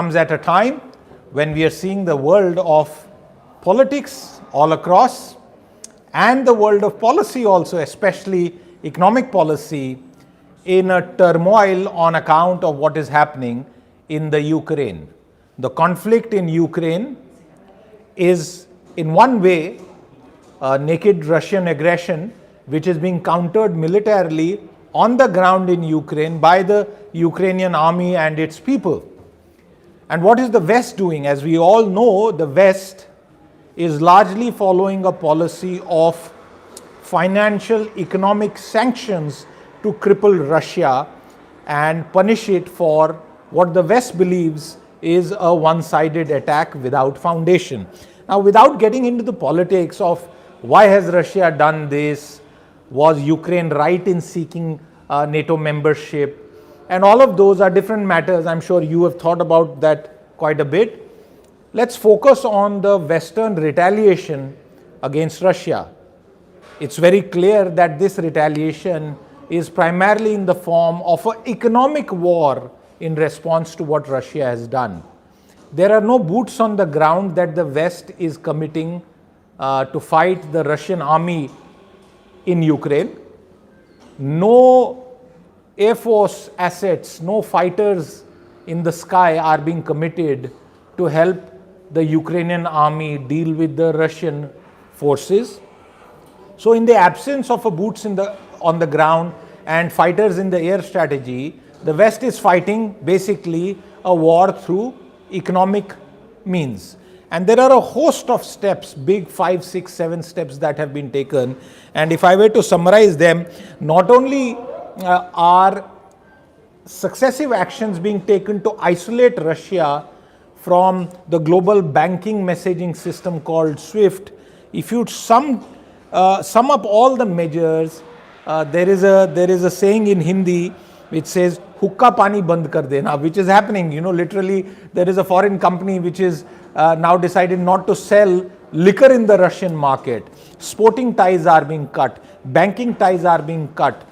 comes at a time when we are seeing the world of politics all across and the world of policy also, especially economic policy, in a turmoil on account of what is happening in the Ukraine. The conflict in Ukraine is in one way naked Russian aggression, which is being countered militarily on the ground in Ukraine by the Ukrainian army and its people. And what is the West doing? As we all know, the West is largely following a policy of financial economic sanctions to cripple Russia and punish it for what the West believes is a one-sided attack without foundation. Now, without getting into the politics of why has Russia done this, was Ukraine right in seeking NATO membership, and all of those are different matters. I'm sure you have thought about that quite a bit. Let's focus on the Western retaliation against Russia. It's very clear that this retaliation is primarily in the form of an economic war in response to what Russia has done. There are no boots on the ground that the West is committing to fight the Russian army in Ukraine. No Air Force assets, no fighters in the sky are being committed to help the Ukrainian army deal with the Russian forces. So in the absence of a boots on the ground and fighters in the air strategy, the West is fighting basically a war through economic means. And there are a host of steps, big 5, 6, 7 steps that have been taken. And if I were to summarize them, not only are successive actions being taken to isolate Russia from the global banking messaging system called SWIFT. If you sum up all the measures, there is a saying in Hindi which says "Hukka pani band kar dena," which is happening. Literally, there is a foreign company which is now decided not to sell liquor in the Russian market. Sporting ties are being cut. Banking ties are being cut.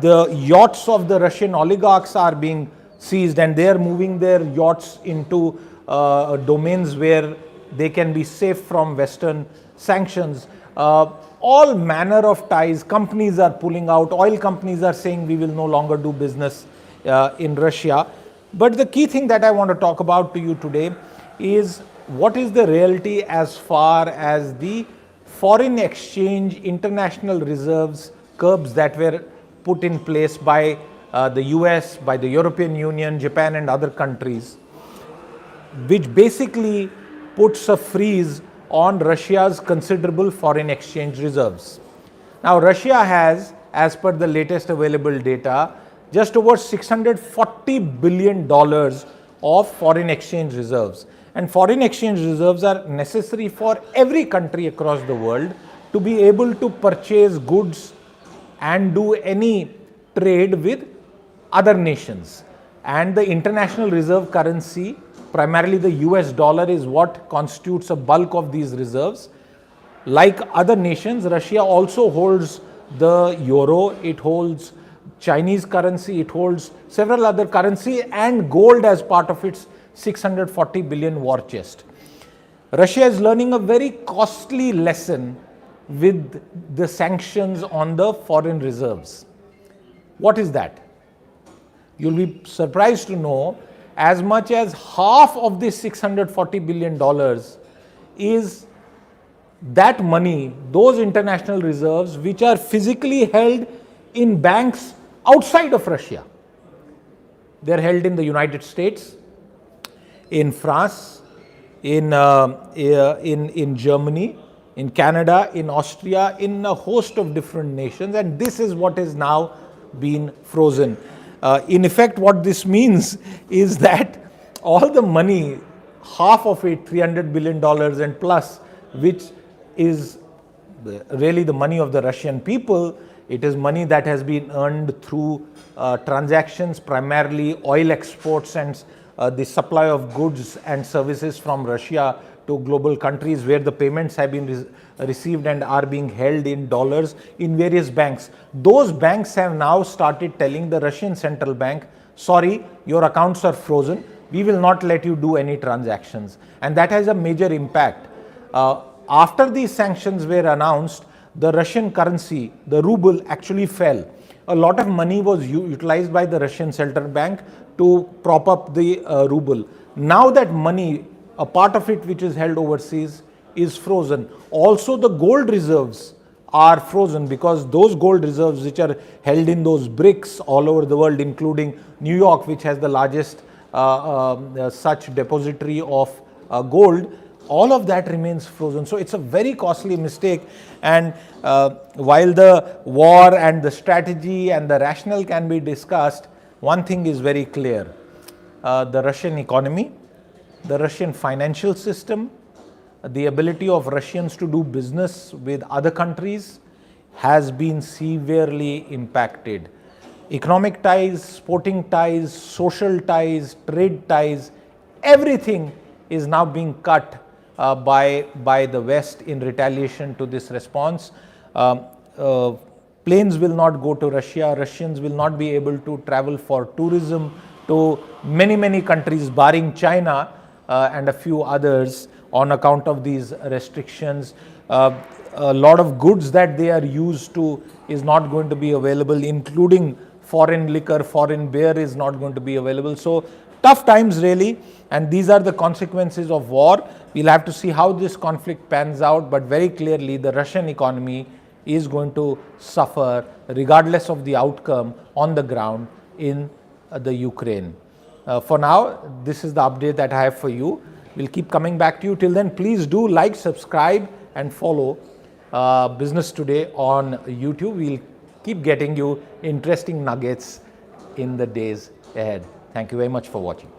The yachts of the Russian oligarchs are being seized, and they are moving their yachts into domains where they can be safe from Western sanctions. All manner of ties. Companies are pulling out. Oil companies are saying we will no longer do business in Russia. But the key thing that I want to talk about to you today is what is the reality as far as the foreign exchange international reserves curbs that were put in place by the US, by the European Union, Japan and other countries, which basically puts a freeze on Russia's considerable foreign exchange reserves. Now, Russia has, as per the latest available data, just over $640 billion of foreign exchange reserves. And foreign exchange reserves are necessary for every country across the world to be able to purchase goods and do any trade with other nations. And the international reserve currency, primarily the US dollar, is what constitutes a bulk of these reserves. Like other nations, Russia also holds the euro, it holds Chinese currency, it holds several other currency and gold as part of its 640 billion war chest. Russia is learning a very costly lesson with the sanctions on the foreign reserves. What is that? You'll be surprised to know as much as half of this $640 billion is that money, those international reserves which are physically held in banks outside of Russia. They're held in the United States, in France, in Germany, in Canada, in Austria, in a host of different nations, and this is what is now been frozen. In effect, what this means is that all the money, half of it, $300 billion and plus, which is really the money of the Russian people, it is money that has been earned through transactions, primarily oil exports and the supply of goods and services from Russia to global countries where the payments have been received and are being held in dollars in various banks. Those banks have now started telling the Russian central bank, sorry, your accounts are frozen, we will not let you do any transactions. And that has a major impact. After these sanctions were announced, the Russian currency, the ruble, actually fell. A lot of money was utilized by the Russian central bank to prop up the ruble. Now that money, a part of it which is held overseas, is frozen. Also the gold reserves are frozen, because those gold reserves which are held in those bricks all over the world, including New York, which has the largest such depository of gold, all of that remains frozen. So it's a very costly mistake. And while the war and the strategy and the rationale can be discussed, one thing is very clear. The Russian economy, the Russian financial system, the ability of Russians to do business with other countries has been severely impacted. Economic ties, sporting ties, social ties, trade ties, everything is now being cut by the West in retaliation to this response. Planes will not go to Russia. Russians will not be able to travel for tourism to many countries, barring China and a few others, on account of these restrictions. A lot of goods that they are used to is not going to be available, including foreign liquor, foreign beer is not going to be available. So tough times really, and these are the consequences of war. We'll have to see how this conflict pans out, but very clearly the Russian economy is going to suffer regardless of the outcome on the ground in the Ukraine. For now, this is the update that I have for you. We'll keep coming back to you. Till then, please do like, subscribe and follow Business Today on YouTube. We'll keep getting you interesting nuggets in the days ahead. Thank you very much for watching.